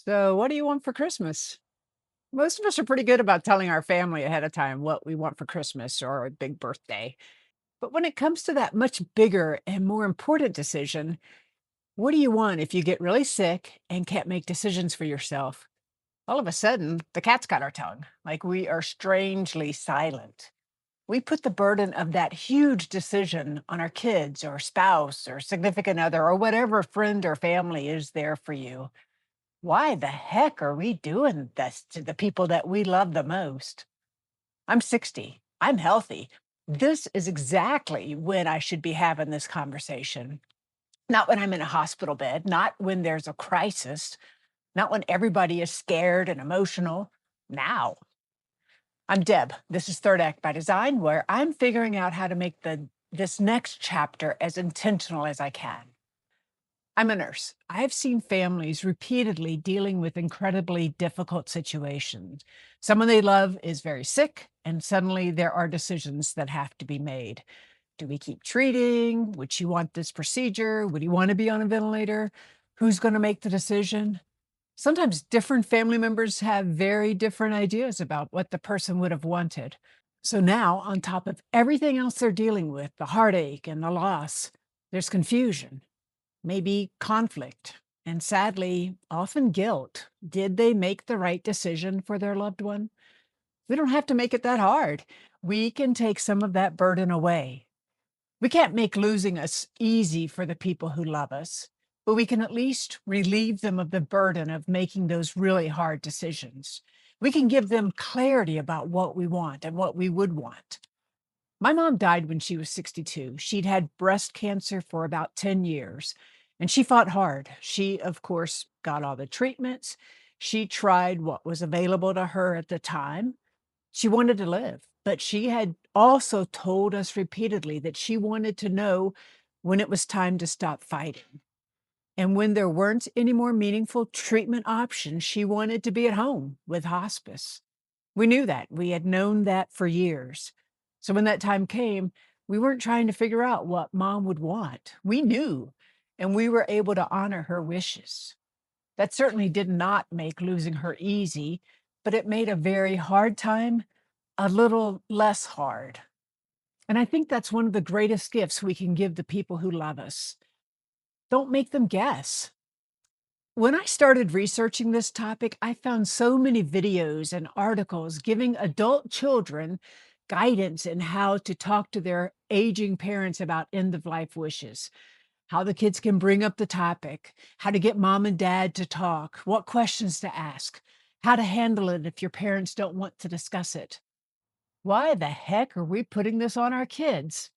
So, what do you want for Christmas? Most of us are pretty good about telling our family ahead of time what we want for Christmas or a big birthday. But when it comes to that much bigger and more important decision, what do you want if you get really sick and can't make decisions for yourself? All of a sudden, the cat's got our tongue, like we are strangely silent. We put the burden of that huge decision on our kids or spouse or significant other or whatever friend or family is there for you. Why the heck are we doing this to the people that we love the most? I'm 60. I'm healthy. This is exactly when I should be having this conversation. Not when I'm in a hospital bed, not when there's a crisis, not when everybody is scared and emotional. Now, I'm Deb. This is Third Act by Design, where I'm figuring out how to make this next chapter as intentional as I can. I'm a nurse. I've seen families repeatedly dealing with incredibly difficult situations. Someone they love is very sick, and suddenly there are decisions that have to be made. Do we keep treating? Would you want this procedure? Would you want to be on a ventilator? Who's going to make the decision? Sometimes different family members have very different ideas about what the person would have wanted. So now, on top of everything else they're dealing with, the heartache and the loss, there's confusion, maybe conflict, and sadly, often guilt. Did they make the right decision for their loved one? We don't have to make it that hard. We can take some of that burden away. We can't make losing us easy for the people who love us, but we can at least relieve them of the burden of making those really hard decisions. We can give them clarity about what we want and what we would want. My mom died when she was 62. She'd had breast cancer for about 10 years, and she fought hard. She, of course, got all the treatments. She tried what was available to her at the time. She wanted to live, but she had also told us repeatedly that she wanted to know when it was time to stop fighting. And when there weren't any more meaningful treatment options, she wanted to be at home with hospice. We knew that. We had known that for years. So when that time came, we weren't trying to figure out what mom would want. We knew, and we were able to honor her wishes. That certainly did not make losing her easy, but it made a very hard time a little less hard. And I think that's one of the greatest gifts we can give the people who love us. Don't make them guess. When I started researching this topic, I found so many videos and articles giving adult children guidance in how to talk to their aging parents about end of life wishes, how the kids can bring up the topic, how to get mom and dad to talk, what questions to ask, how to handle it if your parents don't want to discuss it. Why the heck are we putting this on our kids?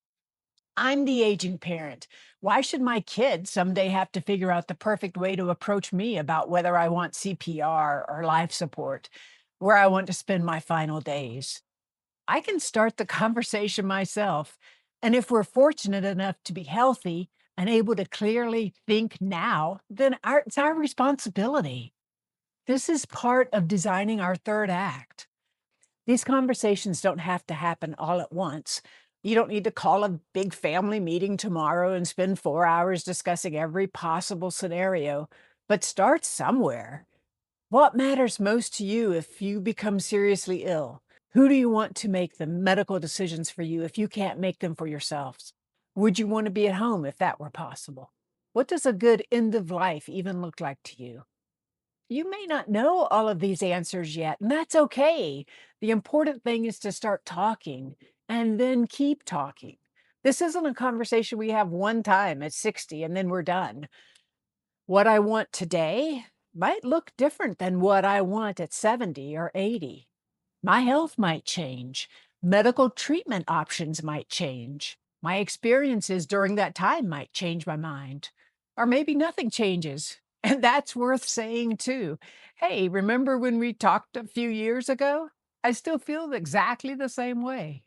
I'm the aging parent. Why should my kids someday have to figure out the perfect way to approach me about whether I want CPR or life support, where I want to spend my final days? I can start the conversation myself. And if we're fortunate enough to be healthy and able to clearly think now, then it's our responsibility. This is part of designing our third act. These conversations don't have to happen all at once. You don't need to call a big family meeting tomorrow and spend 4 hours discussing every possible scenario, but start somewhere. What matters most to you if you become seriously ill? Who do you want to make the medical decisions for you if you can't make them for yourselves? Would you want to be at home if that were possible? What does a good end of life even look like to you? You may not know all of these answers yet, and that's okay. The important thing is to start talking and then keep talking. This isn't a conversation we have one time at 60 and then we're done. What I want today might look different than what I want at 70 or 80. My health might change. Medical treatment options might change. My experiences during that time might change my mind. Or maybe nothing changes. And that's worth saying too. Hey, remember when we talked a few years ago? I still feel exactly the same way.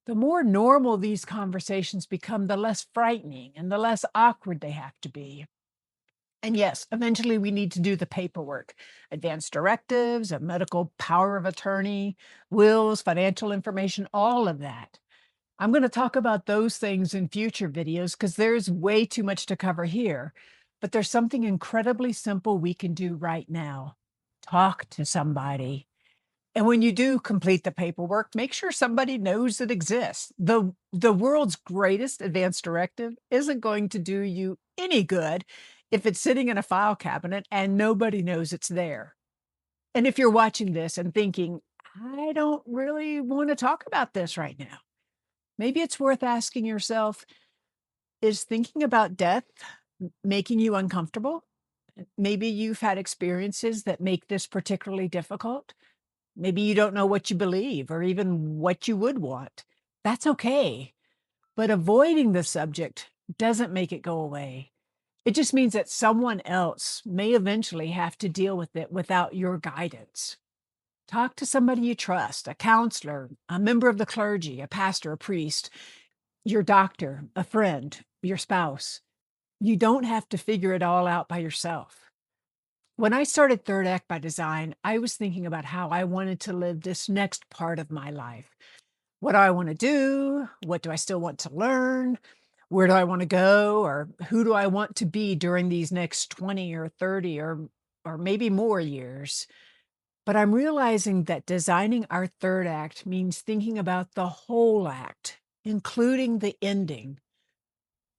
The more normal these conversations become, the less frightening and the less awkward they have to be. And yes, eventually we need to do the paperwork, advance directives, a medical power of attorney, wills, financial information, all of that. I'm going to talk about those things in future videos because there's way too much to cover here. But there's something incredibly simple we can do right now. Talk to somebody. And when you do complete the paperwork, make sure somebody knows it exists. The world's greatest advance directive isn't going to do you any good if it's sitting in a file cabinet and nobody knows it's there. And if you're watching this and thinking, I don't really want to talk about this right now, maybe it's worth asking yourself, is thinking about death making you uncomfortable? Maybe you've had experiences that make this particularly difficult. Maybe you don't know what you believe or even what you would want. That's okay. But avoiding the subject doesn't make it go away. It just means that someone else may eventually have to deal with it without your guidance. Talk to somebody you trust, a counselor, a member of the clergy, a pastor, a priest, your doctor, a friend, your spouse. You don't have to figure it all out by yourself. When I started Third Act by Design, I was thinking about how I wanted to live this next part of my life. What do I want to do? What do I still want to learn? Where do I want to go? Or who do I want to be during these next 20 or 30 or maybe more years? But I'm realizing that designing our third act means thinking about the whole act, including the ending.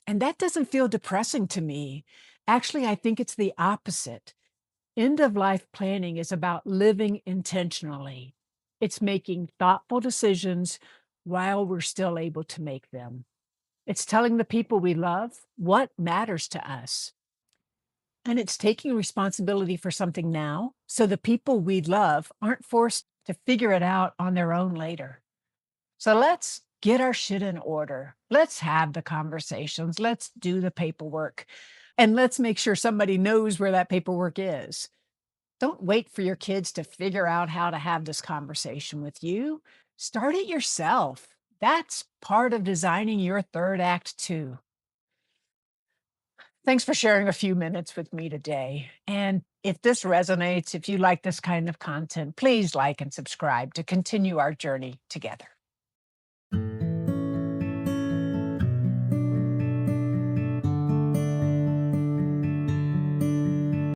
And that doesn't feel depressing to me. Actually, I think it's the opposite. End of life planning is about living intentionally. It's making thoughtful decisions while we're still able to make them. It's telling the people we love what matters to us. And it's taking responsibility for something now so the people we love aren't forced to figure it out on their own later. So let's get our shit in order. Let's have the conversations. Let's do the paperwork. And let's make sure somebody knows where that paperwork is. Don't wait for your kids to figure out how to have this conversation with you. Start it yourself. That's part of designing your third act, too. Thanks for sharing a few minutes with me today. And if this resonates, if you like this kind of content, please like and subscribe to continue our journey together.